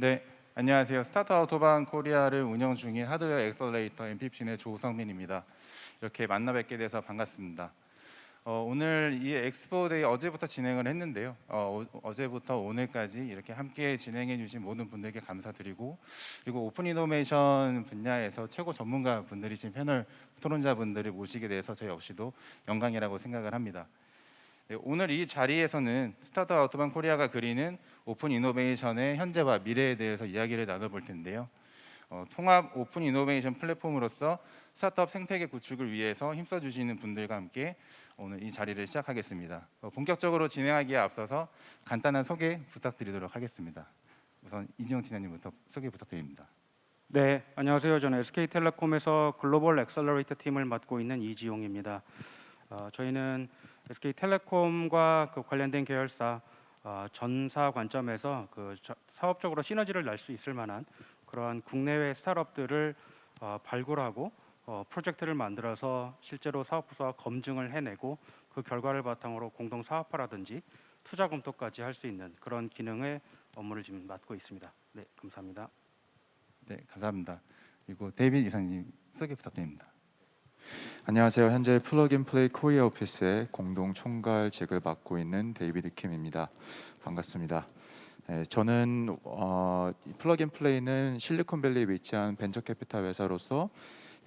네, 안녕하세요. 스타트 아우토반 코리아를 운영 중인 하드웨어 엑셀러레이터 MPP의 조성민입니다. 이렇게 만나 뵙게 돼서 반갑습니다. 오늘 이 엑스포데이 어제부터 진행을 했는데요. 어제부터 오늘까지 이렇게 함께 진행해 주신 모든 분들께 감사드리고, 그리고 오픈 이노베이션 분야에서 최고 전문가 분들이신 패널 토론자분들을 모시게 돼서 저 역시도 영광이라고 생각을 합니다. 네, 오늘 이 자리에서는 스타트 아우토반 코리아가 그리는 오픈 이노베이션의 현재와 미래에 대해서 이야기를 나눠볼 텐데요. 통합 오픈 이노베이션 플랫폼으로서 스타트업 생태계 구축을 위해서 힘써주시는 분들과 함께 오늘 이 자리를 시작하겠습니다. 본격적으로 진행하기에 앞서서 간단한 소개 부탁드리도록 하겠습니다. 우선 이지용 팀장님부터 소개 부탁드립니다. 네, 안녕하세요. 저는 SK텔레콤에서 글로벌 엑셀러레이터 팀을 맡고 있는 이지용입니다. 저희는 SK텔레콤과 그 관련된 계열사 전사 관점에서 사업적으로 시너지를 낼 수 있을 만한 그러한 국내외 스타트업들을 발굴하고 프로젝트를 만들어서 실제로 사업 부서와 검증을 해내고 그 결과를 바탕으로 공동 사업화라든지 투자 검토까지 할 수 있는 그런 기능의 업무를 지금 맡고 있습니다. 네, 감사합니다. 네, 감사합니다. 그리고 데이빗 이사님 소개 부탁드립니다. 안녕하세요. 현재 플러그앤플레이 코리아 오피스의 공동 총괄직을 맡고 있는 데이비드 킴입니다. 반갑습니다. 저는 플러그앤플레이는 실리콘밸리에 위치한 벤처 캐피탈 회사로서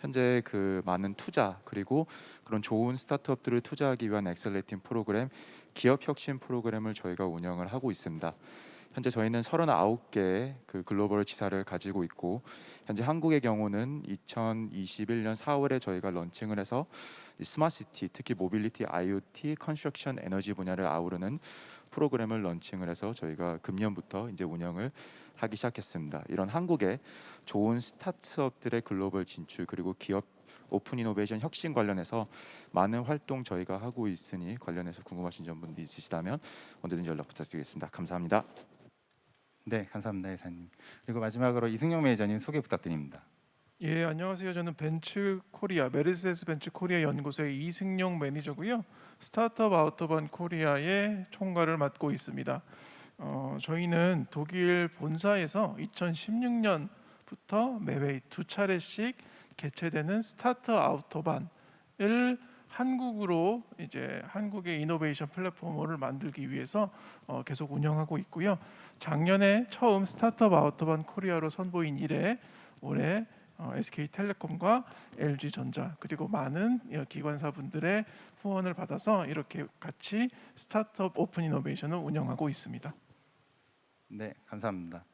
현재 그 많은 투자 그리고 그런 좋은 스타트업들을 투자하기 위한 엑셀레이팅 프로그램, 기업 혁신 프로그램을 저희가 운영을 하고 있습니다. 현재 저희는 39개의 그 글로벌 지사를 가지고 있고, 현재 한국의 경우는 2021년 4월에 저희가 런칭을 해서 스마트시티, 특히 모빌리티, IoT, 컨스트럭션, 에너지 분야를 아우르는 프로그램을 런칭을 해서 저희가 금년부터 이제 운영을 하기 시작했습니다. 이런 한국의 좋은 스타트업들의 글로벌 진출 그리고 기업 오픈 이노베이션 혁신 관련해서 많은 활동 저희가 하고 있으니 관련해서 궁금하신 점분 있으시다면 언제든지 연락 부탁드리겠습니다. 감사합니다. 네, 감사합니다, 이사님. 그리고 마지막으로 이승용 매니저님 소개 부탁드립니다. 예, 안녕하세요. 저는 벤츠 코리아 메르세데스 벤츠 코리아 연구소의 이승용 매니저고요. 스타트업 아우터반 코리아의 총괄을 맡고 있습니다. 저희는 독일 본사에서 2016년부터 매회 2차례씩 개최되는 스타트업 아우터반을 한국으로 이제 한국의 이노베이션 플랫폼을 만들기 위해서 계속 운영하고 있고요. 작년에 처음 스타트업 아우터반 코리아로 선보인 이래 올해 SK텔레콤과 LG전자 그리고 많은 기관사분들의 후원을 받아서 이렇게 같이 스타트업 오픈 이노베이션을 운영하고 있습니다. 네, 감사합니다.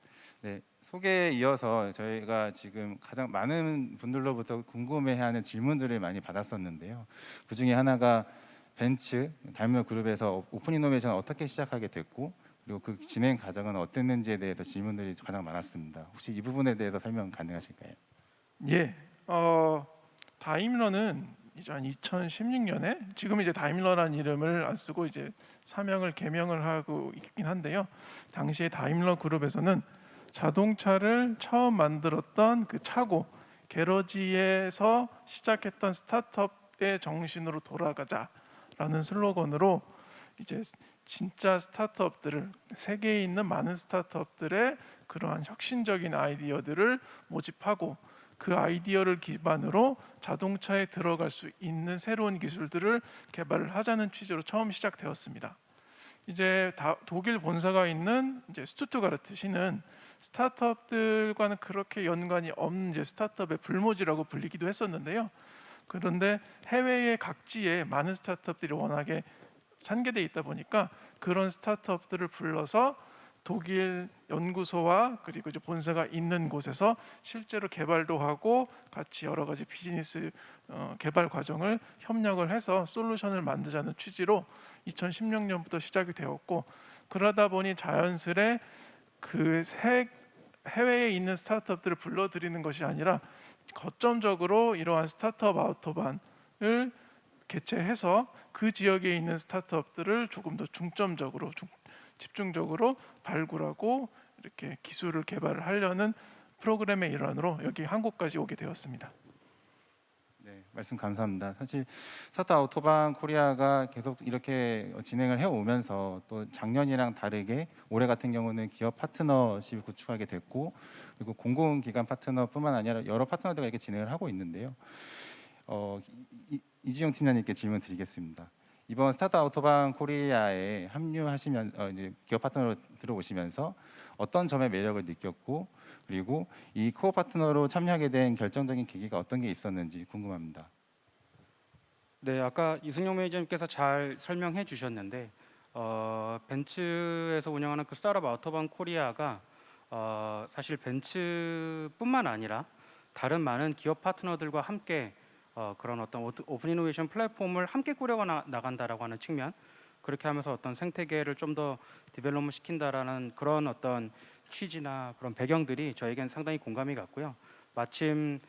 네, 소개에 이어서 저희가 지금 가장 많은 분들로부터 궁금해하는 질문들을 많이 받았었는데요. 그 중에 하나가 벤츠 다임러 그룹에서 오픈 이노베이션 어떻게 시작하게 됐고, 그리고 그 진행 과정은 어땠는지에 대해서 질문들이 가장 많았습니다. 혹시 이 부분에 대해서 설명 가능하실까요? 예, 다임러는 이제 한 2016년에 지금 이제 다임러라는 이름을 안 쓰고 이제 사명을 개명을 하고 있긴 한데요. 당시에 다임러 그룹에서는 자동차를 처음 만들었던 그 차고 게러지에서 시작했던 스타트업의 정신으로 돌아가자라는 슬로건으로 이제 진짜 스타트업들을 세계에 있는 많은 스타트업들의 그러한 혁신적인 아이디어들을 모집하고 그 아이디어를 기반으로 자동차에 들어갈 수 있는 새로운 기술들을 개발을 하자는 취지로 처음 시작되었습니다. 이제 독일 본사가 있는 이제 스투트가르트 시는 스타트업들과는 그렇게 연관이 없는 이제 스타트업의 불모지라고 불리기도 했었는데요. 그런데 해외의 각지에 많은 스타트업들이 워낙에 산계되어 있다 보니까 그런 스타트업들을 불러서 독일 연구소와 그리고 이제 본사가 있는 곳에서 실제로 개발도 하고 같이 여러 가지 비즈니스 개발 과정을 협력을 해서 솔루션을 만들자는 취지로 2016년부터 시작이 되었고, 그러다 보니 자연스레 그 해외에 있는 스타트업들을 불러들이는 것이 아니라 거점적으로 이러한 스타트업 아우터반을 개최해서 그 지역에 있는 스타트업들을 조금 더 중점적으로 집중적으로 발굴하고 이렇게 기술을 개발을 하려는 프로그램의 일환으로 여기 한국까지 오게 되었습니다. 네, 말씀 감사합니다. 사실 스타트업 아우토반 코리아가 계속 이렇게 진행을 해오면서 또 작년이랑 다르게 올해 같은 경우는 기업 파트너십을 구축하게 됐고 그리고 공공기관 파트너뿐만 아니라 여러 파트너들과 이렇게 진행을 하고 있는데요. 이지용 팀장님께 질문 드리겠습니다. 이번 스타트업 아우토반 코리아에 합류하시면 이제 기업 파트너로 들어오시면서 어떤 점의 매력을 느꼈고 그리고 이 코어 파트너로 참여하게 된 결정적인 계기가 어떤 게 있었는지 궁금합니다. 네, 아까 이승용 매니저님께서 잘 설명해 주셨는데 벤츠에서 운영하는 그 스타트업 아우토반 코리아가 사실 벤츠뿐만 아니라 다른 많은 기업 파트너들과 함께 그런 어떤 오픈 이노베이션 플랫폼을 함께 꾸려 나간다라고 하는 측면, 그렇게 하면서 어떤 생태계를 좀 더 디벨롭ment 시킨다라는 그런 어떤 취지나 그런 배경들이 저에겐 상당히 공감이 갔고요. 마침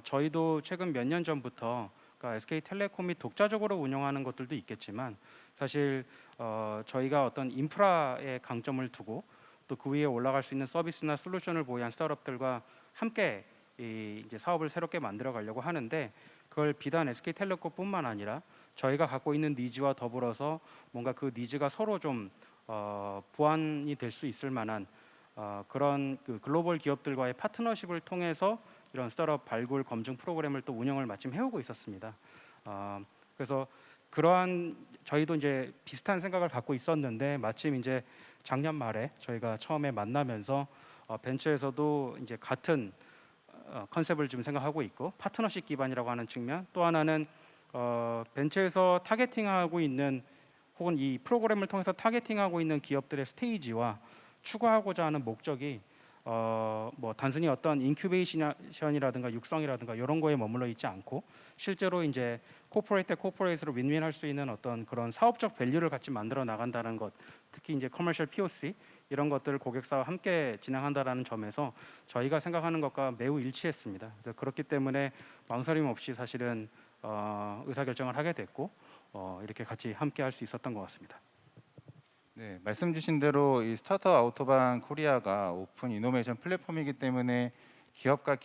저희도 최근 몇 년 전부터 그러니까 SK텔레콤이 독자적으로 운영하는 것들도 있겠지만 사실 저희가 어떤 인프라에 강점을 두고 또 그 위에 올라갈 수 있는 서비스나 솔루션을 보유한 스타트업들과 함께 이제 사업을 새롭게 만들어 가려고 하는데 그걸 비단 SK텔레콤뿐만 아니라 저희가 갖고 있는 니즈와 더불어서 뭔가 그 니즈가 서로 좀 보완이 될 수 있을 만한 그런 그 글로벌 기업들과의 파트너십을 통해서 이런 스타트업 발굴 검증 프로그램을 또 운영을 마침 해오고 있었습니다. 그래서 그러한 저희도 이제 비슷한 생각을 갖고 있었는데 마침 이제 작년 말에 저희가 처음에 만나면서 벤처에서도 이제 같은 컨셉을 지금 생각하고 있고 파트너십 기반이라고 하는 측면, 또 하나는 벤처에서 타겟팅하고 있는 혹은 이 프로그램을 통해서 타겟팅하고 있는 기업들의 스테이지와 추구하고자 하는 목적이 뭐 단순히 어떤 인큐베이션이라든가 육성이라든가 이런 거에 머물러 있지 않고 실제로 이제 코퍼레이트로 윈윈할 수 있는 어떤 그런 사업적 밸류를 같이 만들어 나간다는 것, 특히 이제 커머셜 POC 이런 것들을 고객사와 함께 진행한다라는 점에서 저희가 생각하는 것과 매우 일치했습니다. 그래서 그렇기 때문에 망설임 없이 사실은 의사결정을 하게 됐고 이렇게 같이 함께 할 수 있었던 것 같습니다. 네, 말씀 주신 대로 이 스타트업 아우토반 코리아가 오픈 이노베이션 플랫폼이기 때문에 기업과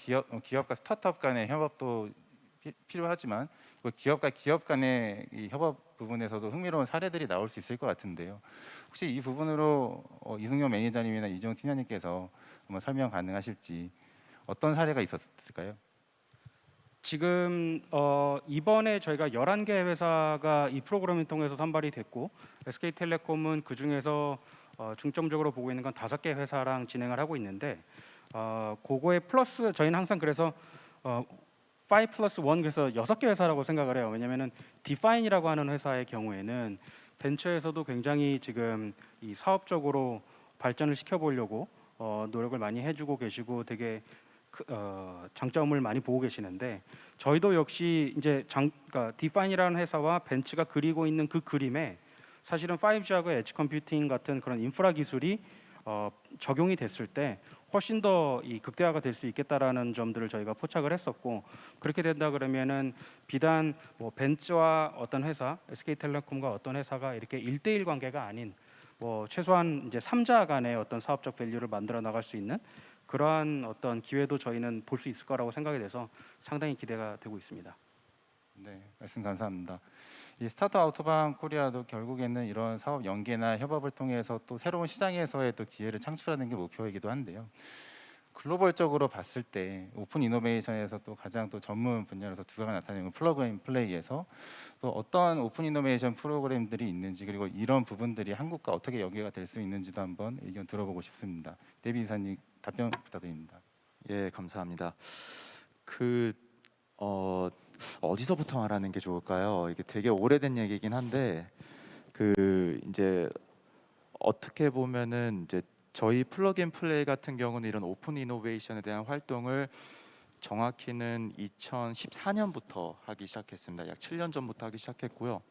스타트업 간의 협업도 필요하지만 기업과 기업 간의 이 협업 부분에서도 흥미로운 사례들이 나올 수 있을 것 같은데요. 혹시 이 부분으로 이승용 매니저님이나 이지용 팀장님께서 한번 설명 가능하실지 어떤 사례가 있었을까요? 지금 이번에 저희가 11개 회사가 이 프로그램을 통해서 선발이 됐고 SK텔레콤은 그 중에서 중점적으로 보고 있는 건 5개 회사랑 진행을 하고 있는데 그거에 플러스 저희는 항상 그래서 5+1 그래서 6개 회사라고 생각을 해요. 왜냐면은 디파인이라고 하는 회사의 경우에는 벤처에서도 굉장히 지금 이 사업적으로 발전을 시켜보려고 노력을 많이 해주고 계시고 되게 장점을 많이 보고 계시는데 저희도 역시 이제 그러니까 디파인이라는 회사와 벤츠가 그리고 있는 그 그림에 사실은 5G하고 엣지 컴퓨팅 같은 그런 인프라 기술이 적용이 됐을 때 훨씬 더 이 극대화가 될 수 있겠다라는 점들을 저희가 포착을 했었고, 그렇게 된다 그러면은 비단 뭐 벤츠와 어떤 회사, SK텔레콤과 어떤 회사가 이렇게 1대1 관계가 아닌 뭐 최소한 이제 3자 간의 어떤 사업적 밸류를 만들어 나갈 수 있는 그러한 어떤 기회도 저희는 볼 수 있을 거라고 생각이 돼서 상당히 기대가 되고 있습니다. 네, 말씀 감사합니다. 이 스타트업 아우토반 코리아도 결국에는 이런 사업 연계나 협업을 통해서 또 새로운 시장에서의 또 기회를 창출하는 게 목표이기도 한데요. 글로벌적으로 봤을 때 오픈 이노베이션에서 또 가장 또 전문 분야로서 두각을 나타내는 플러그 앤 플레이에서 또 어떤 오픈 이노베이션 프로그램들이 있는지 그리고 이런 부분들이 한국과 어떻게 연계가 될 수 있는지도 한번 의견 들어보고 싶습니다. 데비 이사님 답변 부탁드립니다. 예, 감사합니다. 어디서부터 말하는 게 좋을까요? 이게 되게 오래된 얘기긴 한데 이제 어떻게 보면은 이제 저희 플러그인 플레이 같은 경우는 이런 오픈 이노베이션에 대한 활동을 정확히는 2014년부터 하기 시작했습니다. 약 7년 전부터 하기 시작했고요.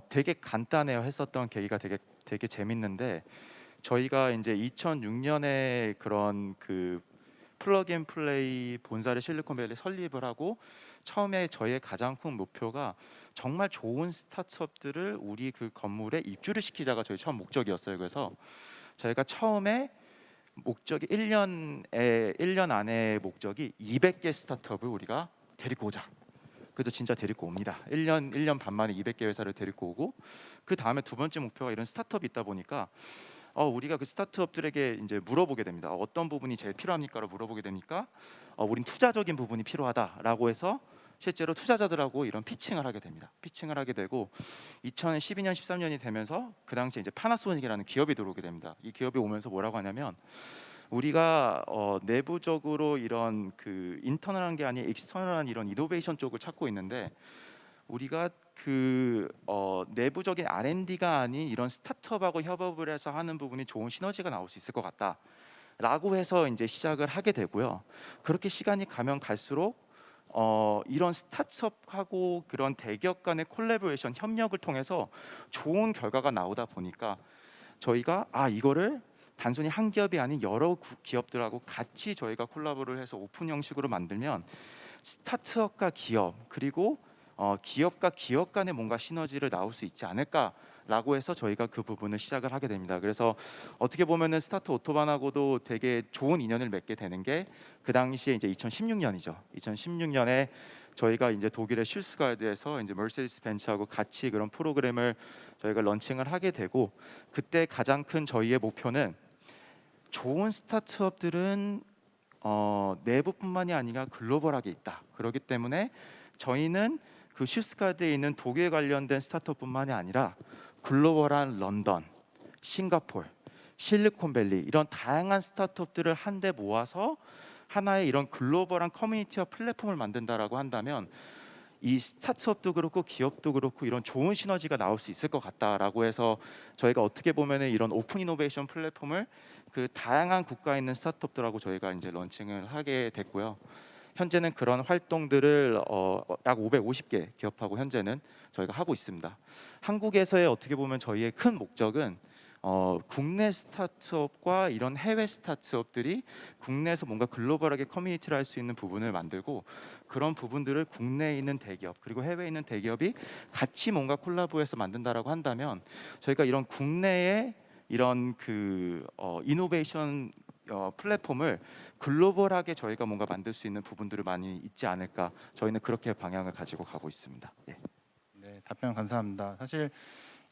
되게 간단해요. 했었던 계기가 되게 재밌는데 저희가 이제 2006년에 그런 그 플러그인 플레이 본사를 실리콘밸리 설립을 하고 처음에 저희의 가장 큰 목표가 정말 좋은 스타트업들을 우리 그 건물에 입주를 시키자가 저희 처음 목적이었어요. 그래서 저희가 처음에 목적이 1년 안에 목적이 200개 스타트업을 우리가 데리고 오자. 그래도 진짜 데리고 옵니다. 1년 반 만에 200개 회사를 데리고 오고, 그 다음에 두 번째 목표가 이런 스타트업이 있다 보니까 우리가 그 스타트업들에게 이제 물어보게 됩니다. 어떤 부분이 제일 필요합니까라고 물어보게 되니까 우린 투자적인 부분이 필요하다라고 해서 실제로 투자자들하고 이런 피칭을 하게 됩니다. 피칭을 하게 되고 2012년 13년이 되면서 그 당시에 이제 파나소닉이라는 기업이 들어오게 됩니다. 이 기업이 오면서 뭐라고 하냐면, 우리가 내부적으로 이런 그 인터널한 게 아닌 익스터널한 이런 이노베이션 쪽을 찾고 있는데, 우리가 그 내부적인 R&D가 아닌 이런 스타트업하고 협업을 해서 하는 부분이 좋은 시너지가 나올 수 있을 것 같다라고 해서 이제 시작을 하게 되고요. 그렇게 시간이 가면 갈수록 이런 스타트업하고 그런 대기업 간의 콜라보레이션 협력을 통해서 좋은 결과가 나오다 보니까 저희가 이거를 단순히 한 기업이 아닌 여러 기업들하고 같이 저희가 콜라보를 해서 오픈 형식으로 만들면 스타트업과 기업, 그리고 기업과 기업 간에 뭔가 시너지를 나올 수 있지 않을까라고 해서 저희가 그 부분을 시작을 하게 됩니다. 그래서 어떻게 보면은 스타트 오토반하고도 되게 좋은 인연을 맺게 되는 게 그 당시에 이제 2016년이죠. 2016년에 저희가 이제 독일의 슐스가드에서 이제 머세디스 벤츠하고 같이 그런 프로그램을 저희가 런칭을 하게 되고, 그때 가장 큰 저희의 목표는 좋은 스타트업들은 내부뿐만이 아니라 글로벌하게 있다. 그렇기 때문에 저희는 그 슈스가드에 있는 독일 관련된 스타트업뿐만이 아니라 글로벌한 런던, 싱가포르, 실리콘밸리 이런 다양한 스타트업들을 한데 모아서 하나의 이런 글로벌한 커뮤니티와 플랫폼을 만든다라고 한다면 이 스타트업도 그렇고 기업도 그렇고 이런 좋은 시너지가 나올 수 있을 것 같다라고 해서 저희가 어떻게 보면은 이런 오픈 이노베이션 플랫폼을 그 다양한 국가에 있는 스타트업들하고 저희가 이제 런칭을 하게 됐고요. 현재는 그런 활동들을 약 550개 기업하고 현재는 저희가 하고 있습니다. 한국에서의 어떻게 보면 저희의 큰 목적은 국내 스타트업과 이런 해외 스타트업들이 국내에서 뭔가 글로벌하게 커뮤니티를 할 수 있는 부분을 만들고, 그런 부분들을 국내에 있는 대기업 그리고 해외에 있는 대기업이 같이 뭔가 콜라보해서 만든다라고 한다면 저희가 이런 국내에 이런 그 이노베이션 플랫폼을 글로벌하게 저희가 뭔가 만들 수 있는 부분들을 많이 있지 않을까, 저희는 그렇게 방향을 가지고 가고 있습니다. 예. 네, 답변 감사합니다. 사실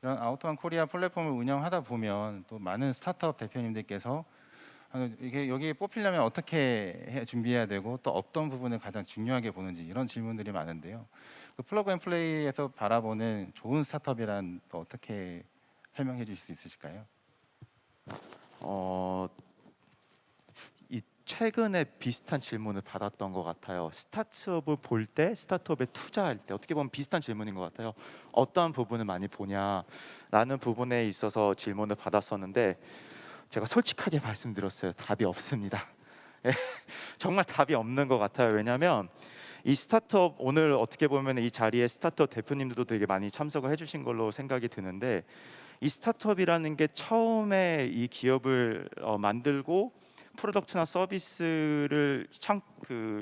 이런 아우터반 코리아 플랫폼을 운영하다 보면 또 많은 스타트업 대표님들께서 이게 여기 뽑히려면 어떻게 준비해야 되고 또 어떤 부분을 가장 중요하게 보는지 이런 질문들이 많은데요. 그 플러그 앤 플레이에서 바라보는 좋은 스타트업이란 또 어떻게 설명해 주실 수 있으실까요? 최근에 비슷한 질문을 받았던 것 같아요. 스타트업을 볼 때, 스타트업에 투자할 때 어떻게 보면 비슷한 질문인 것 같아요. 어떤 부분을 많이 보냐라는 부분에 있어서 질문을 받았었는데, 제가 솔직하게 말씀드렸어요. 답이 없습니다. 정말 답이 없는 것 같아요. 왜냐하면 이 스타트업, 오늘 어떻게 보면 이 자리에 스타트업 대표님들도 되게 많이 참석을 해주신 걸로 생각이 드는데, 이 스타트업이라는 게 처음에 이 기업을 만들고 프로덕트나 서비스를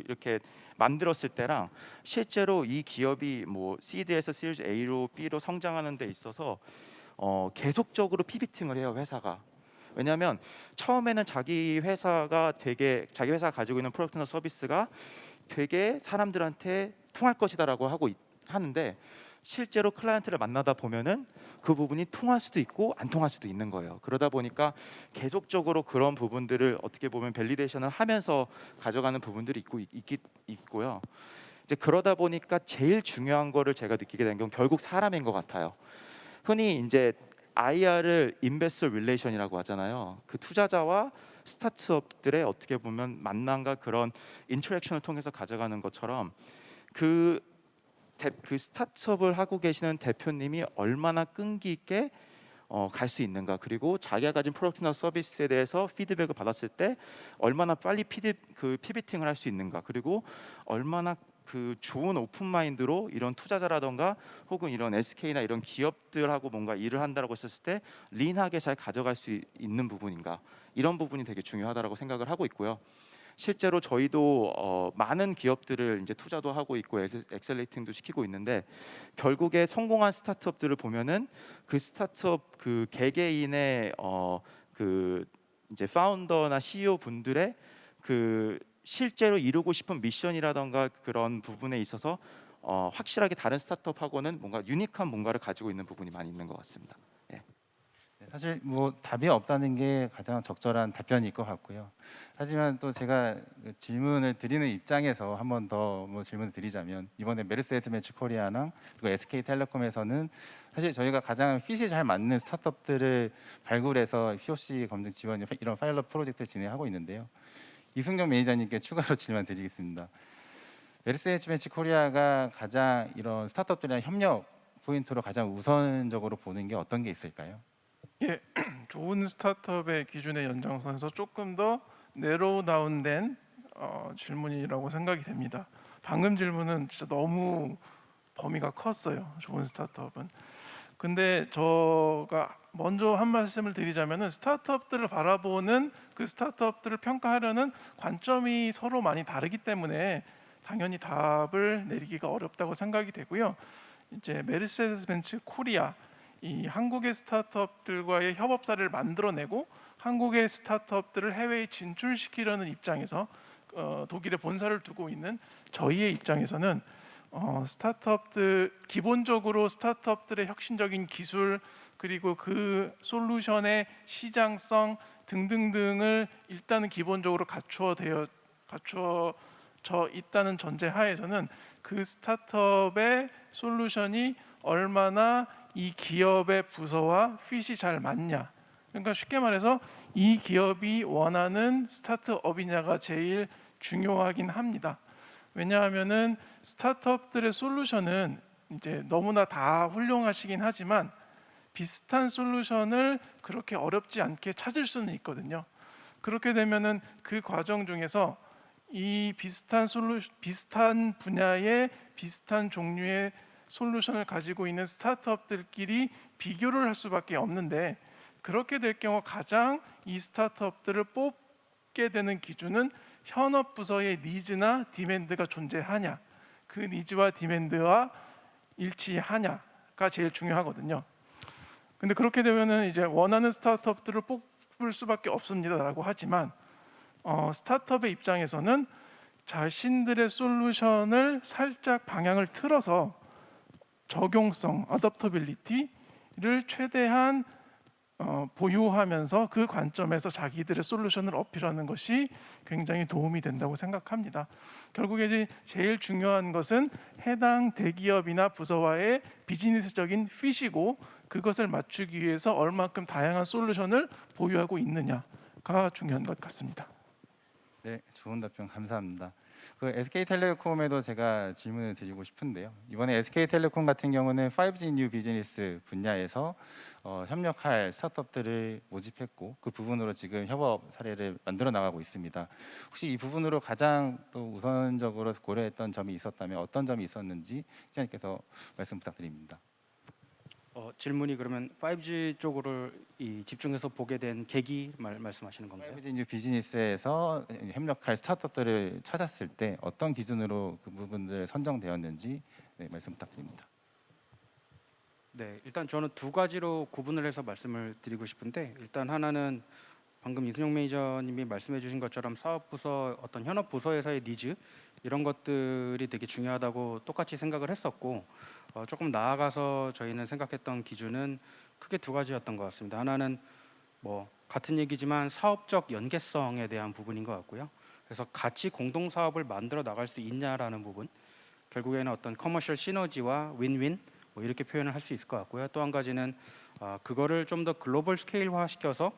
이렇게 만들었을 때랑 실제로 이 기업이 뭐 시드에서 시리즈 A로 B로 성장하는 데 있어서 계속적으로 피비팅을 해요, 회사가. 왜냐하면 처음에는 자기 회사가 가지고 있는 프로덕트나 서비스가 되게 사람들한테 통할 것이다라고 하는데, 실제로 클라이언트를 만나다 보면은 그 부분이 통할 수도 있고 안 통할 수도 있는 거예요. 그러다 보니까 계속적으로 그런 부분들을 어떻게 보면 밸리데이션을 하면서 가져가는 부분들이 있고요. 이제 그러다 보니까 제일 중요한 거를 제가 느끼게 된 건 결국 사람인 것 같아요. 흔히 이제 IR을 인베스터 릴레이션이라고 하잖아요. 그 투자자와 스타트업들의 어떻게 보면 만남과 그런 인터랙션을 통해서 가져가는 것처럼 그 스타트업을 하고 계시는 대표님이 얼마나 끈기 있게 갈 수 있는가, 그리고 자기가 가진 프로덕트나 서비스에 대해서 피드백을 받았을 때 얼마나 빨리 피비팅을 할 수 있는가, 그리고 얼마나 그 좋은 오픈 마인드로 이런 투자자라던가 혹은 이런 SK나 이런 기업들하고 뭔가 일을 한다고 했을 때 린하게 잘 가져갈 수 있는 부분인가, 이런 부분이 되게 중요하다고 생각을 하고 있고요. 실제로 저희도 많은 기업들을 이제 투자도 하고 있고 엑셀레이팅도 시키고 있는데, 결국에 성공한 스타트업들을 보면은 그 스타트업 그 개개인의 그 이제 파운더나 CEO 분들의 그 실제로 이루고 싶은 미션이라던가 그런 부분에 있어서 확실하게 다른 스타트업하고는 뭔가 유니크한 뭔가를 가지고 있는 부분이 많이 있는 것 같습니다. 예. 네, 사실 뭐 답이 없다는 게 가장 적절한 답변일 것 같고요. 하지만 또 제가 그 질문을 드리는 입장에서 한 번 더 뭐 질문을 드리자면 이번에 메르세데스 벤츠 코리아랑 그리고 SK텔레콤에서는 사실 저희가 가장 핏이 잘 맞는 스타트업들을 발굴해서 POC 검증 지원 이런 파일럿 프로젝트를 진행하고 있는데요. 이승용 매니저님께 추가로 질문 드리겠습니다. 메르세데스 벤츠 코리아가 가장 이런 스타트업들이랑 협력 포인트로 가장 우선적으로 보는 게 어떤 게 있을까요? 예, 좋은 스타트업의 기준의 연장선에서 조금 더 내로우 다운된 질문이라고 생각이 됩니다. 방금 질문은 진짜 너무 범위가 컸어요. 좋은 스타트업은. 근데 제가 먼저 한 말씀을 드리자면은 스타트업들을 바라보는 그 스타트업들을 평가하려는 관점이 서로 많이 다르기 때문에 당연히 답을 내리기가 어렵다고 생각이 되고요. 이제 메르세데스 벤츠 코리아 이 한국의 스타트업들과의 협업 사례를 만들어내고 한국의 스타트업들을 해외에 진출시키려는 입장에서 독일에 본사를 두고 있는 저희의 입장에서는 스타트업들 기본적으로 스타트업들의 혁신적인 기술 그리고 그 솔루션의 시장성 등등등을 일단은 기본적으로 갖추어져 있다는 전제 하에서는 그 스타트업의 솔루션이 얼마나 이 기업의 부서와 핏이 잘 맞냐. 그러니까 쉽게 말해서 이 기업이 원하는 스타트업이냐가 제일 중요하긴 합니다. 왜냐하면은 스타트업들의 솔루션은 이제 너무나 다 훌륭하시긴 하지만 비슷한 솔루션을 그렇게 어렵지 않게 찾을 수는 있거든요. 그렇게 되면은 그 과정 중에서 이 비슷한 분야의 비슷한 종류의 솔루션을 가지고 있는 스타트업들끼리 비교를 할 수밖에 없는데 그렇게 될 경우 가장 이 스타트업들을 뽑게 되는 기준은 현업 부서의 니즈나 디맨드가 존재하냐, 그 니즈와 디맨드와 일치하냐가 제일 중요하거든요. 근데 그렇게 되면은 이제 원하는 스타트업들을 뽑을 수밖에 없습니다라고 하지만 스타트업의 입장에서는 자신들의 솔루션을 살짝 방향을 틀어서 적용성, 어댑터빌리티를 최대한 보유하면서 그 관점에서 자기들의 솔루션을 어필하는 것이 굉장히 도움이 된다고 생각합니다. 결국에 이제 제일 중요한 것은 해당 대기업이나 부서와의 비즈니스적인 핏이고 그것을 맞추기 위해서 얼마큼 다양한 솔루션을 보유하고 있느냐가 중요한 것 같습니다. 네, 좋은 답변 감사합니다. 그 SK텔레콤에도 제가 질문을 드리고 싶은데요. 이번에 SK텔레콤 같은 경우는 5G 뉴 비즈니스 분야에서 협력할 스타트업들을 모집했고 그 부분으로 지금 협업 사례를 만들어 나가고 있습니다. 혹시 이 부분으로 가장 또 우선적으로 고려했던 점이 있었다면 어떤 점이 있었는지 시장님께서 말씀 부탁드립니다. 질문이 그러면 5G 쪽으로 집중해서 보게 된 계기 말씀하시는 건가요? 5G 뉴 비즈니스에서 협력할 스타트업들을 찾았을 때 어떤 기준으로 그 부분들 선정되었는지 말씀 부탁드립니다. 네, 일단 저는 두 가지로 구분을 해서 말씀을 드리고 싶은데 일단 하나는 방금 이순영 매니저님이 말씀해주신 것처럼 사업 부서 어떤 현업 부서에서의 니즈 이런 것들이 되게 중요하다고 똑같이 생각을 했었고 조금 나아가서 저희는 생각했던 기준은 크게 두 가지였던 것 같습니다. 하나는 뭐 같은 얘기지만 사업적 연계성에 대한 부분인 것 같고요. 그래서 같이 공동 사업을 만들어 나갈 수 있냐라는 부분, 결국에는 어떤 커머셜 시너지와 윈윈 뭐 이렇게 표현을 할 수 있을 것 같고요. 또 한 가지는 그거를 좀 더 글로벌 스케일화 시켜서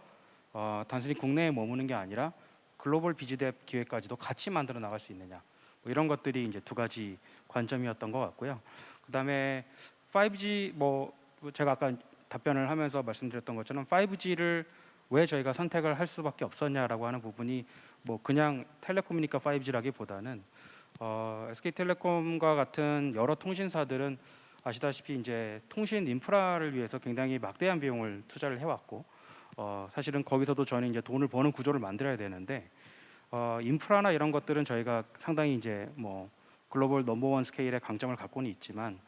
단순히 국내에 머무는 게 아니라 글로벌 비즈뎁 기획까지도 같이 만들어 나갈 수 있느냐 뭐 이런 것들이 이제 두 가지 관점이었던 것 같고요. 그다음에 5G 뭐 제가 아까 답변을 하면서 말씀드렸던 것처럼 5G를 왜 저희가 선택을 할 수밖에 없었냐라고 하는 부분이 뭐 그냥 텔레콤이니까 5G라기보다는 SK텔레콤과 같은 여러 통신사들은 아시다시피 이제 통신 인프라를 위해서 굉장히 막대한 비용을 투자를 해왔고 사실은 거기서도 저는 이제 돈을 버는 구조를 만들어야 되는데 인프라나 이런 것들은 저희가 상당히 이제 뭐 글로벌 넘버원 스케일의 강점을 갖고는 있지만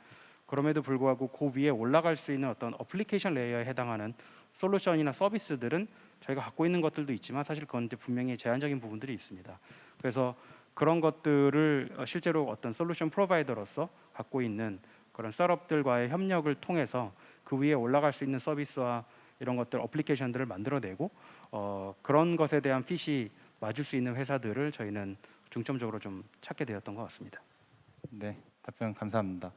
그럼에도 불구하고 그 위에 올라갈 수 있는 어떤 어플리케이션 레이어에 해당하는 솔루션이나 서비스들은 저희가 갖고 있는 것들도 있지만 사실 그건 이제 분명히 제한적인 부분들이 있습니다. 그래서 그런 것들을 실제로 어떤 솔루션 프로바이더로서 갖고 있는 그런 셋업들과의 협력을 통해서 그 위에 올라갈 수 있는 서비스와 이런 것들 어플리케이션들을 만들어내고 그런 것에 대한 핏이 맞을 수 있는 회사들을 저희는 중점적으로 좀 찾게 되었던 것 같습니다. 네, 답변 감사합니다.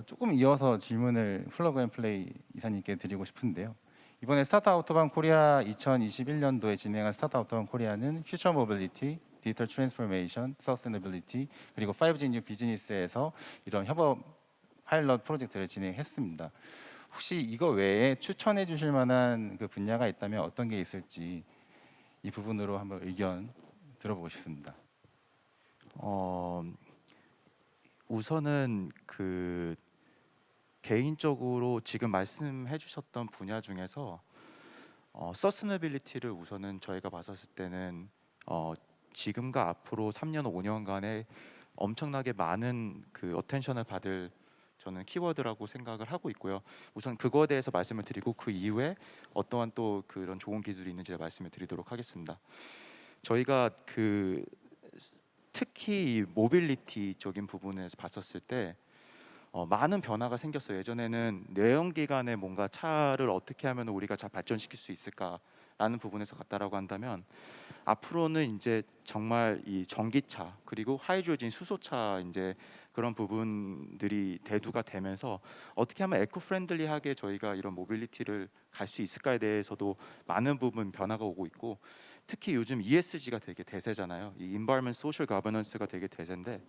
조금 이어서 질문을 플러그 앤 플레이 이사님께 드리고 싶은데요. 이번에 스타트 아우토반 코리아 2021년도에 진행한 스타트 아우토반 코리아는 퓨처 모빌리티, 디지털 트랜스포메이션, 서스테너빌리티 그리고 5G 뉴 비즈니스에서 이런 협업 파일럿 프로젝트를 진행했습니다. 혹시 이거 외에 추천해 주실 만한 그 분야가 있다면 어떤 게 있을지 이 부분으로 한번 의견 들어보고 싶습니다. 우선은 그 개인적으로 지금 말씀해 주셨던 분야 중에서 서스테너빌리티를 우선은 저희가 봤었을 때는 지금과 앞으로 3년 5년간에 엄청나게 많은 그 어텐션을 받을 저는 키워드라고 생각을 하고 있고요. 우선 그거에 대해서 말씀을 드리고 그 이후에 어떠한 또 그런 좋은 기술이 있는지 말씀을 드리도록 하겠습니다. 저희가 그 특히 모빌리티적인 부분에서 봤었을 때 많은 변화가 생겼어요. 예전에는 내연기관의 뭔가 차를 어떻게 하면 우리가 잘 발전시킬 수 있을까라는 부분에서 갔다라고 한다면 앞으로는 이제 정말 이 전기차 그리고 하이드로진 수소차 이제 그런 부분들이 대두가 되면서 어떻게 하면 에코 프렌들리하게 저희가 이런 모빌리티를 갈 수 있을까에 대해서도 많은 부분 변화가 오고 있고 특히 요즘 ESG가 되게 대세잖아요. 이 Environment Social Governance가 되게 대세인데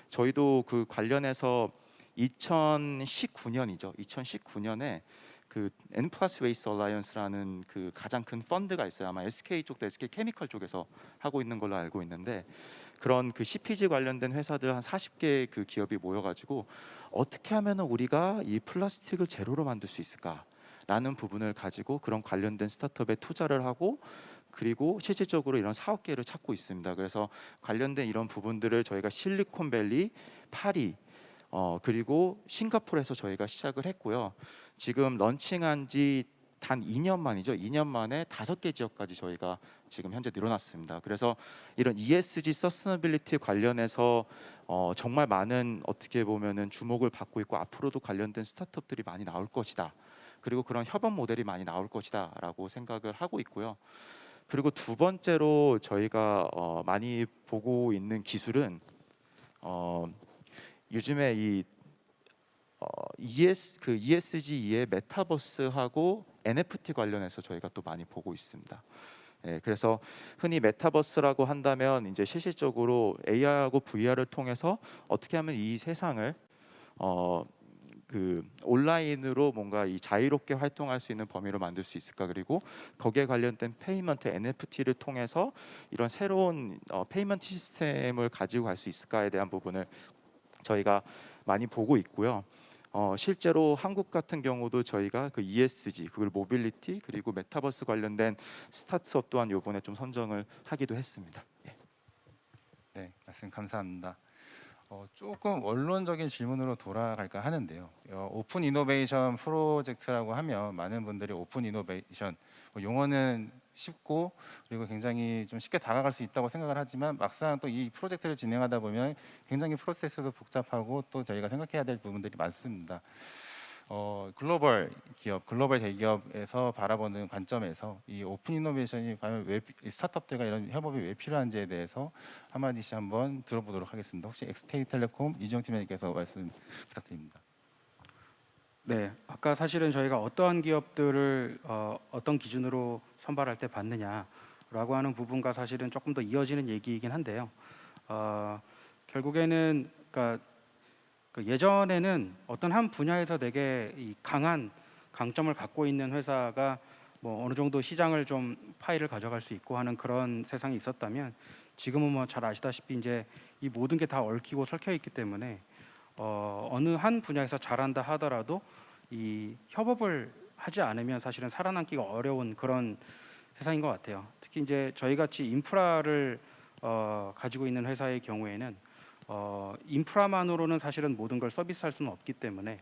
저희도 그 관련해서 2019년이죠. 2019년에 그 N 플러스 웨이스 얼라이언스라는 그 가장 큰 펀드가 있어요. 아마 SK 쪽도 SK 케미컬 쪽에서 하고 있는 걸로 알고 있는데 그런 그 CPG 관련된 회사들 한 40개 그 기업이 모여가지고 어떻게 하면은 우리가 이 플라스틱을 제로로 만들 수 있을까라는 부분을 가지고 그런 관련된 스타트업에 투자를 하고 그리고 실질적으로 이런 사업계를 찾고 있습니다. 그래서 관련된 이런 부분들을 저희가 실리콘밸리, 파리 그리고 싱가포르에서 저희가 시작을 했고요. 지금 런칭한 지 단 2년 만이죠. 2년 만에 5개 지역까지 저희가 지금 현재 늘어났습니다. 그래서 이런 ESG 서스테너빌리티 관련해서 정말 많은 어떻게 보면은 주목을 받고 있고 앞으로도 관련된 스타트업들이 많이 나올 것이다. 그리고 그런 협업 모델이 많이 나올 것이다라고 생각을 하고 있고요. 그리고 두 번째로 저희가 많이 보고 있는 기술은 요즘에 이 ESG의 메타버스하고 NFT 관련해서 저희가 또 많이 보고 있습니다. 그래서 흔히 메타버스라고 한다면 이제 실질적으로 AR하고 VR을 통해서 어떻게 하면 이 세상을 그 온라인으로 뭔가 이 자유롭게 활동할 수 있는 범위로 만들 수 있을까 그리고 거기에 관련된 페이먼트 NFT를 통해서 이런 새로운 페이먼트 시스템을 가지고 갈 수 있을까에 대한 부분을 저희가 많이 보고 있고요. 실제로 한국 같은 경우도 저희가 그 ESG, 그걸 모빌리티 그리고 메타버스 관련된 스타트업 또한 이번에 좀 선정을 하기도 했습니다. 네, 말씀 감사합니다. 조금 원론적인 질문으로 돌아갈까 하는데요. 오픈 이노베이션 프로젝트라고 하면 많은 분들이 오픈 이노베이션 용어는 쉽고 그리고 굉장히 좀 쉽게 다가갈 수 있다고 생각을 하지만 막상 또 이 프로젝트를 진행하다 보면 굉장히 프로세스도 복잡하고 또 저희가 생각해야 될 부분들이 많습니다. 글로벌 기업, 글로벌 대기업에서 바라보는 관점에서 이 오픈 이노베이션이 과연 왜 스타트업들과 이런 협업이 왜 필요한지에 대해서 한마디씩 한번 들어보도록 하겠습니다. 혹시 SK텔레콤 이지영 팀장님께서 말씀 부탁드립니다. 네, 아까 사실은 저희가 어떠한 기업들을 어떤 기준으로 선발할 때 받느냐라고 하는 부분과 사실은 조금 더 이어지는 얘기이긴 한데요. 결국에는 그러니까 그 예전에는 어떤 한 분야에서 되게 이 강한 강점을 갖고 있는 회사가 뭐 어느 정도 시장을 좀 파이를 가져갈 수 있고 하는 그런 세상이 있었다면 지금은 뭐 잘 아시다시피 이제 이 모든 게 다 얽히고 설켜 있기 때문에 어느 한 분야에서 잘한다 하더라도 이 협업을 하지 않으면 사실은 살아남기가 어려운 그런 세상인 것 같아요. 특히 이제 저희 같이 인프라를 가지고 있는 회사의 경우에는 인프라만으로는 사실은 모든 걸 서비스할 수는 없기 때문에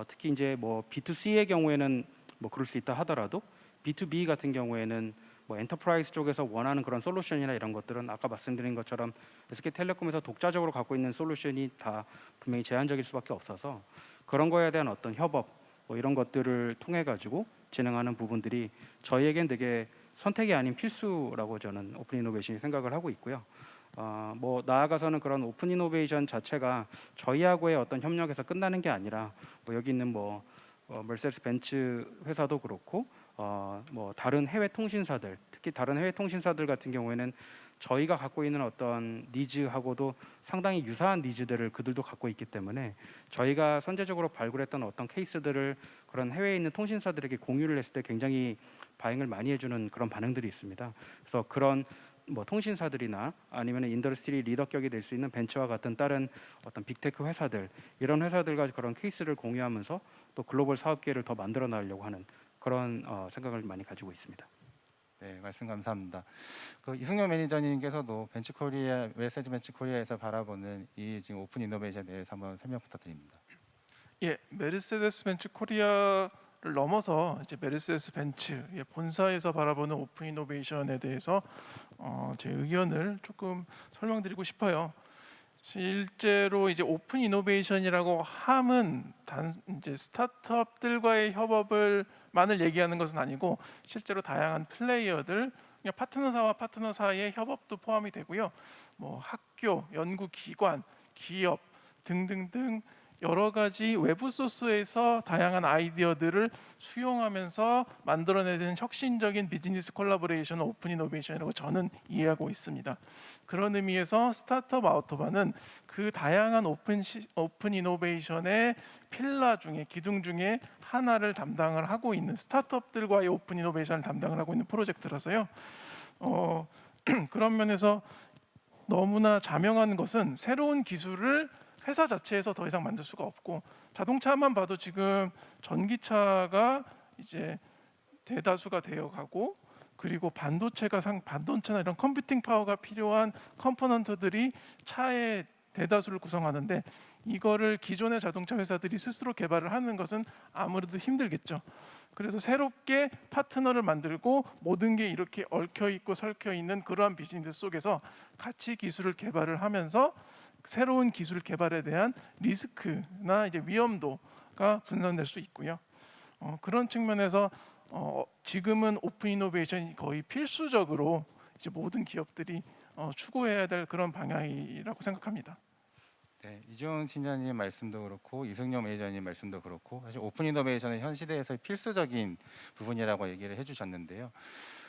특히 이제 뭐 B2C의 경우에는 뭐 그럴 수 있다 하더라도 B2B 같은 경우에는 뭐 엔터프라이즈 쪽에서 원하는 그런 솔루션이나 이런 것들은 아까 말씀드린 것처럼 SK텔레콤에서 독자적으로 갖고 있는 솔루션이 다 분명히 제한적일 수밖에 없어서 그런 거에 대한 어떤 협업 뭐 이런 것들을 통해 가지고 진행하는 부분들이 저희에겐 되게 선택이 아닌 필수라고 저는 오픈 이노베이션이 생각을 하고 있고요. 뭐 나아가서는 그런 오픈 이노베이션 자체가 저희하고의 어떤 협력에서 끝나는 게 아니라 뭐 여기 있는 뭐 멀세스 벤츠 회사도 그렇고 뭐 다른 해외 통신사들, 특히 다른 해외 통신사들 같은 경우에는 저희가 갖고 있는 어떤 니즈하고도 상당히 유사한 니즈들을 그들도 갖고 있기 때문에 저희가 선제적으로 발굴했던 어떤 케이스들을 그런 해외에 있는 통신사들에게 공유를 했을 때 굉장히 반응을 많이 해주는 그런 반응들이 있습니다. 그래서 그런 뭐 통신사들이나 아니면 인더스트리 리더격이 될 수 있는 벤처와 같은 다른 어떤 빅테크 회사들 이런 회사들과 그런 케이스를 공유하면서 또 글로벌 사업 기회를 더 만들어 나가려고 하는 그런 생각을 많이 가지고 있습니다. 네, 말씀 감사합니다. 그 이승용 매니저님께서도 벤츠코리아 웨스트 벤츠코리아에서 바라보는 이 지금 오픈 이노베이션에 대해서 한번 설명 부탁드립니다. 예, 메르세데스 벤츠 코리아를 넘어서 이제 메르세데스 벤츠의 본사에서 바라보는 오픈 이노베이션에 대해서 제 의견을 조금 설명드리고 싶어요. 실제로 이제 오픈 이노베이션이라고 함은 이제 스타트업들과의 협업을만을 얘기하는 것은 아니고 실제로 다양한 플레이어들, 그냥 파트너사와 파트너 사이의 협업도 포함이 되고요. 뭐 학교, 연구기관, 기업 등등등 여러 가지 외부 소스에서 다양한 아이디어들을 수용하면서 만들어내는 혁신적인 비즈니스 콜라보레이션 오픈 이노베이션이라고 저는 이해하고 있습니다. 그런 의미에서 스타트업 아우터바는 그 다양한 오픈 이노베이션의 필라 중에 기둥 중에 하나를 담당을 하고 있는 스타트업들과의 오픈 이노베이션을 담당을 하고 있는 프로젝트라서요. 그런 면에서 너무나 자명한 것은 새로운 기술을 회사 자체에서 더 이상 만들 수가 없고 자동차만 봐도 지금 전기차가 이제 대다수가 되어가고 그리고 반도체나 이런 컴퓨팅 파워가 필요한 컴포넌트들이 차의 대다수를 구성하는데 이거를 기존의 자동차 회사들이 스스로 개발을 하는 것은 아무래도 힘들겠죠. 그래서 새롭게 파트너를 만들고 모든 게 이렇게 얽혀 있고 설켜 있는 그러한 비즈니스 속에서 같이 기술을 개발을 하면서 새로운 기술 개발에 대한 리스크나 이제 위험도가 분산될 수 있고요. 그런 측면에서 지금은 오픈 이노베이션이 거의 필수적으로 이제 모든 기업들이 추구해야 될 그런 방향이라고 생각합니다. 네, 이종 팀장님 말씀도 그렇고 이승용 매니저님 말씀도 그렇고 사실 오픈 이노베이션은 현 시대에서 필수적인 부분이라고 얘기를 해주셨는데요.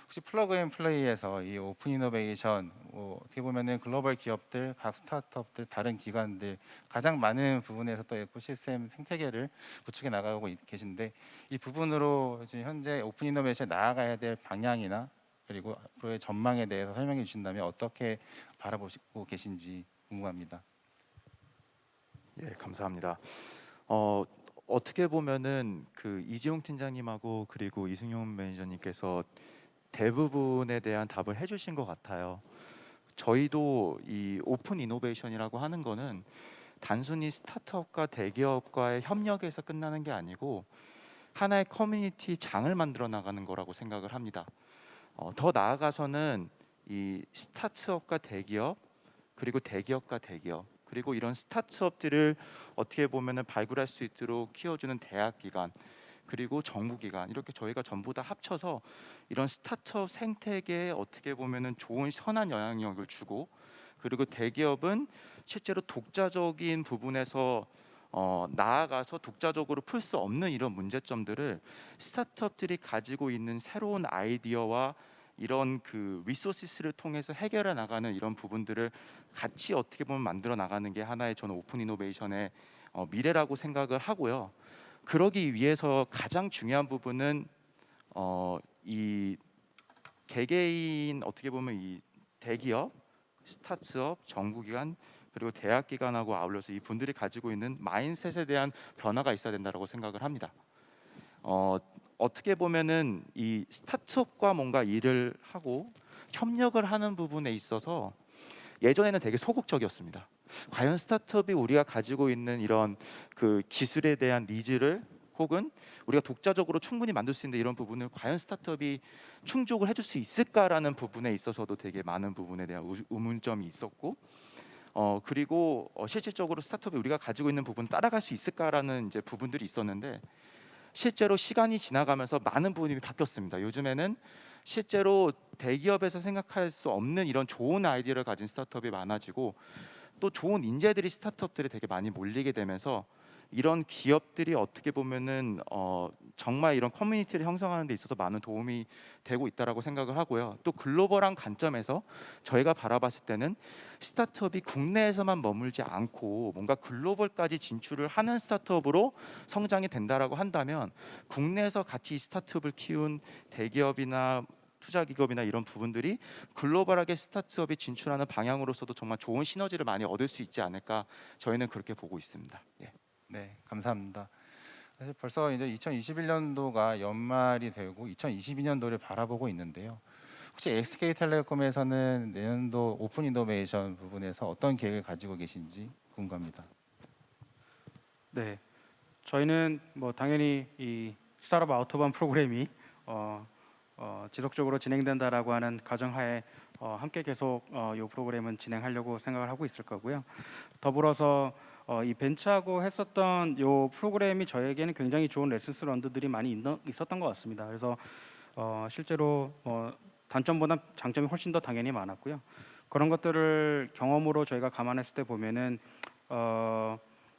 혹시 플러그 앤 플레이에서 이 오픈 이노베이션 어떻게 보면은 글로벌 기업들, 각 스타트업들, 다른 기관들 가장 많은 부분에서 또 에코시스템 생태계를 구축해 나가고 계신데 이 부분으로 지금 현재 오픈 이노베이션에 나아가야 될 방향이나 그리고 앞으로의 전망에 대해서 설명해 주신다면 어떻게 바라보시고 계신지 궁금합니다. 예, 감사합니다. 어떻게 보면은 그 이지용 팀장님하고 그리고 이승용 매니저님께서 대부분에 대한 답을 해주신 것 같아요. 저희도 이 오픈 이노베이션이라고 하는 거는 단순히 스타트업과 대기업과의 협력에서 끝나는 게 아니고 하나의 커뮤니티 장을 만들어 나가는 거라고 생각을 합니다. 더 나아가서는 이 스타트업과 대기업 그리고 대기업과 대기업 그리고 이런 스타트업들을 어떻게 보면은 발굴할 수 있도록 키워주는 대학기관 그리고 정부기관 이렇게 저희가 전부 다 합쳐서 이런 스타트업 생태계에 어떻게 보면은 좋은 선한 영향력을 주고 그리고 대기업은 실제로 독자적인 부분에서 나아가서 독자적으로 풀 수 없는 이런 문제점들을 스타트업들이 가지고 있는 새로운 아이디어와 이런 그 리소시스를 통해서 해결해 나가는 이런 부분들을 같이 어떻게 보면 만들어 나가는 게 하나의 저는 오픈 이노베이션의 미래라고 생각을 하고요. 그러기 위해서 가장 중요한 부분은 이 개개인 어떻게 보면 이 대기업, 스타트업, 정부기관 그리고 대학기관하고 아울러서 이 분들이 가지고 있는 마인셋에 대한 변화가 있어야 된다고 생각을 합니다. 어떻게 보면은 이 스타트업과 뭔가 일을 하고 협력을 하는 부분에 있어서 예전에는 되게 소극적이었습니다. 과연 스타트업이 우리가 가지고 있는 이런 그 기술에 대한 니즈를 혹은 우리가 독자적으로 충분히 만들 수 있는 이런 부분을 과연 스타트업이 충족을 해줄 수 있을까라는 부분에 있어서도 되게 많은 부분에 대한 의문점이 있었고, 그리고 실질적으로 스타트업이 우리가 가지고 있는 부분 따라갈 수 있을까라는 이제 부분들이 있었는데, 실제로 시간이 지나가면서 많은 부분이 바뀌었습니다. 요즘에는 실제로 대기업에서 생각할 수 없는 이런 좋은 아이디어를 가진 스타트업이 많아지고, 또 좋은 인재들이 스타트업들이 되게 많이 몰리게 되면서 이런 기업들이 어떻게 보면은 정말 이런 커뮤니티를 형성하는 데 있어서 많은 도움이 되고 있다라고 생각을 하고요. 또 글로벌한 관점에서 저희가 바라봤을 때는 스타트업이 국내에서만 머물지 않고 뭔가 글로벌까지 진출을 하는 스타트업으로 성장이 된다라고 한다면, 국내에서 같이 이 스타트업을 키운 대기업이나 투자기업이나 이런 부분들이 글로벌하게 스타트업이 진출하는 방향으로서도 정말 좋은 시너지를 많이 얻을 수 있지 않을까, 저희는 그렇게 보고 있습니다. 예. 네, 감사합니다. 사실 벌써 이제 2021년도가 연말이 되고 2022년도를 바라보고 있는데요. 혹시 SK텔레콤에서는 내년도 오픈 이노베이션 부분에서 어떤 계획을 가지고 계신지 궁금합니다. 네, 저희는 뭐 당연히 이 스타트업 아우터반 프로그램이 지속적으로 진행된다라고 하는 가정하에 함께 계속 이 프로그램은 진행하려고 생각을 하고 있을 거고요. 더불어서 이 벤치하고 했었던 이 프로그램이 저에게는 굉장히 좋은 레슨스 런들이 많이 있었던 것 같습니다. 그래서 실제로 단점보다 장점이 훨씬 더 당연히 많았고요. 그런 것들을 경험으로 저희가 감안했을 때 보면은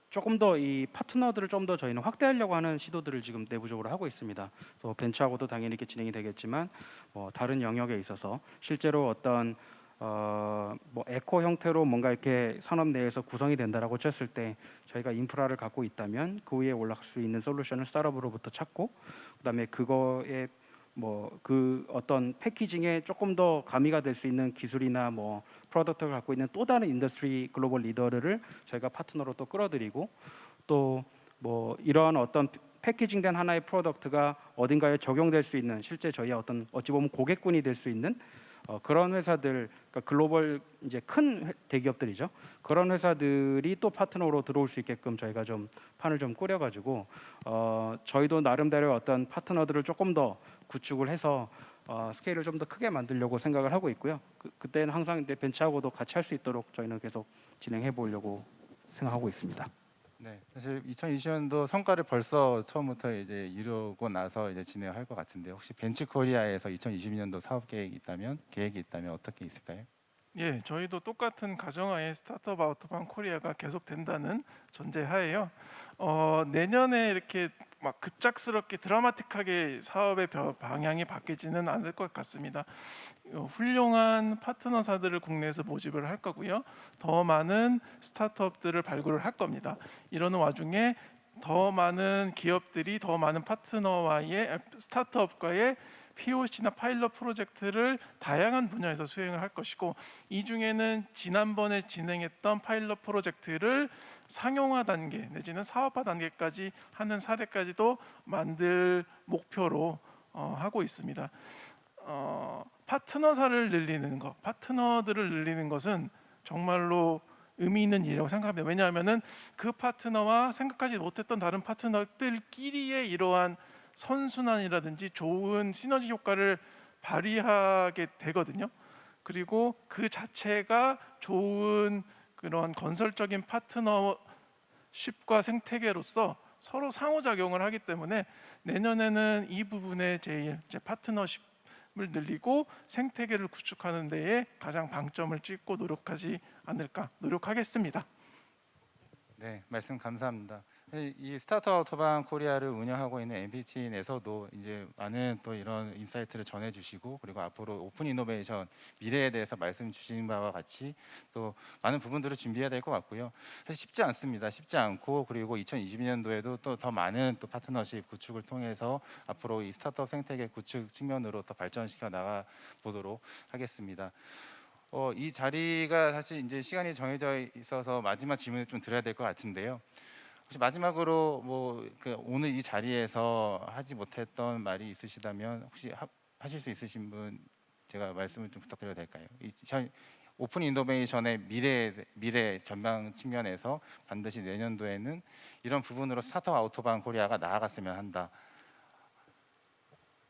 조금 더 이 파트너들을 좀 더 저희는 확대하려고 하는 시도들을 지금 내부적으로 하고 있습니다. 그래서 벤처하고도 당연히 이렇게 진행이 되겠지만 다른 영역에 있어서 실제로 어떤 뭐 에코 형태로 뭔가 이렇게 산업 내에서 구성이 된다라고 쳤을 때 저희가 인프라를 갖고 있다면 그 위에 올라갈 수 있는 솔루션을 스타트업으로부터 찾고, 그다음에 그거에 뭐 그 어떤 패키징에 조금 더 가미가 될 수 있는 기술이나 뭐 프로덕트를 갖고 있는 또 다른 인더스트리 글로벌 리더를 저희가 파트너로 또 끌어들이고, 또 뭐 이러한 어떤 패키징된 하나의 프로덕트가 어딘가에 적용될 수 있는, 실제 저희의 어떤 어찌 보면 고객군이 될 수 있는 그런 회사들, 그러니까 글로벌 이제 큰 대기업들이죠. 그런 회사들이 또 파트너로 들어올 수 있게끔 저희가 좀 판을 좀 꾸려가지고 저희도 나름대로 어떤 파트너들을 조금 더 구축을 해서 스케일을 좀 더 크게 만들려고 생각을 하고 있고요. 그때는 항상 이제 벤처하고도 같이 할 수 있도록 저희는 계속 진행해 보려고 생각하고 있습니다. 네, 사실 2020년도 성과를 벌써 처음부터 이제 이루고 나서 이제 진행할 것 같은데, 혹시 벤치코리아에서 2022년도 사업 계획이 있다면 어떻게 있을까요? 예, 저희도 똑같은 가정하에 스타트업 아우터반 코리아가 계속된다는 전제하에요. 내년에 이렇게 막 급작스럽게 드라마틱하게 사업의 방향이 바뀌지는 않을 것 같습니다. 훌륭한 파트너사들을 국내에서 모집을 할 거고요. 더 많은 스타트업들을 발굴을 할 겁니다. 이러는 와중에 더 많은 기업들이 더 많은 파트너와의 스타트업과의 POC나 파일럿 프로젝트를 다양한 분야에서 수행을 할 것이고, 이 중에는 지난번에 진행했던 파일럿 프로젝트를 상용화 단계 내지는 사업화 단계까지 하는 사례까지도 만들 목표로 하고 있습니다. 파트너사를 늘리는 것, 파트너들을 늘리는 것은 정말로 의미 있는 일이라고 생각합니다. 왜냐하면은 그 파트너와 생각하지 못했던 다른 파트너들끼리의 이러한 선순환이라든지 좋은 시너지 효과를 발휘하게 되거든요. 그리고 그 자체가 좋은 그런 건설적인 파트너십과 생태계로서 서로 상호작용을 하기 때문에 내년에는 이 부분에 제일 파트너십을 늘리고 생태계를 구축하는 데에 가장 방점을 찍고 노력하겠습니다. 네, 말씀 감사합니다. 이 스타트업 아우터반 코리아를 운영하고 있는 MPT 내에서도 이제 많은 또 이런 인사이트를 전해주시고, 그리고 앞으로 오픈 이노베이션 미래에 대해서 말씀 주신 바와 같이 또 많은 부분들을 준비해야 될 것 같고요. 사실 쉽지 않습니다. 쉽지 않고, 그리고 2022년도에도 또 더 많은 또 파트너십 구축을 통해서 앞으로 이 스타트업 생태계 구축 측면으로 더 발전시켜 나가 보도록 하겠습니다. 이 자리가 사실 이제 시간이 정해져 있어서 마지막 질문을 좀 드려야 될 것 같은데요. 혹시 마지막으로 오늘 이 자리에서 하지 못했던 말이 있으시다면 혹시 하실 수 있으신 분 제가 말씀을 좀 부탁드려도 될까요? 오픈 이노베이션의 미래 전망 측면에서 반드시 내년도에는 이런 부분으로 스타트업 아우터반 코리아가 나아갔으면 한다.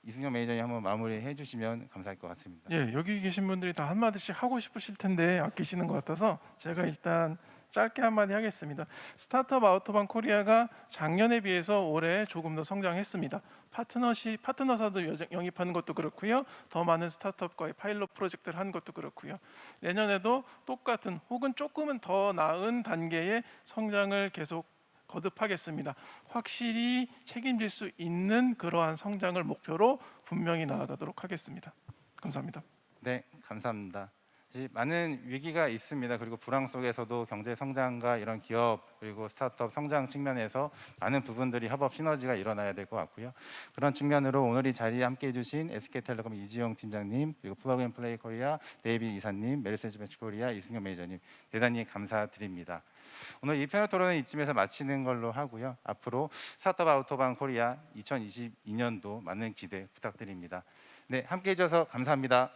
이승용 매니저님 한번 마무리해 주시면 감사할 것 같습니다. 예, 여기 계신 분들이 다 한마디씩 하고 싶으실 텐데 아끼시는 것 같아서 제가 일단 짧게 한마디 하겠습니다. 스타트업 아우터반 코리아가 작년에 비해서 올해 조금 더 성장했습니다. 파트너사도 영입하는 것도 그렇고요. 더 많은 스타트업과의 파일럿 프로젝트를 하는 것도 그렇고요. 내년에도 똑같은 혹은 조금은 더 나은 단계의 성장을 계속 거듭하겠습니다. 확실히 책임질 수 있는 그러한 성장을 목표로 분명히 나아가도록 하겠습니다. 감사합니다. 네, 감사합니다. 사실 많은 위기가 있습니다. 그리고 불황 속에서도 경제 성장과 이런 기업 그리고 스타트업 성장 측면에서 많은 부분들이 협업 시너지가 일어나야 될 것 같고요. 그런 측면으로 오늘 이 자리에 함께해 주신 SK텔레콤 이지용 팀장님, 그리고 플러그앤플레이 코리아 데이빗 이사님, 메르세드벤츠 코리아 이승용 매니저님 대단히 감사드립니다. 오늘 이 패널 토론은 이쯤에서 마치는 걸로 하고요. 앞으로 스타트업 아우터반 코리아 2022년도 많은 기대 부탁드립니다. 네, 함께해 주셔서 감사합니다.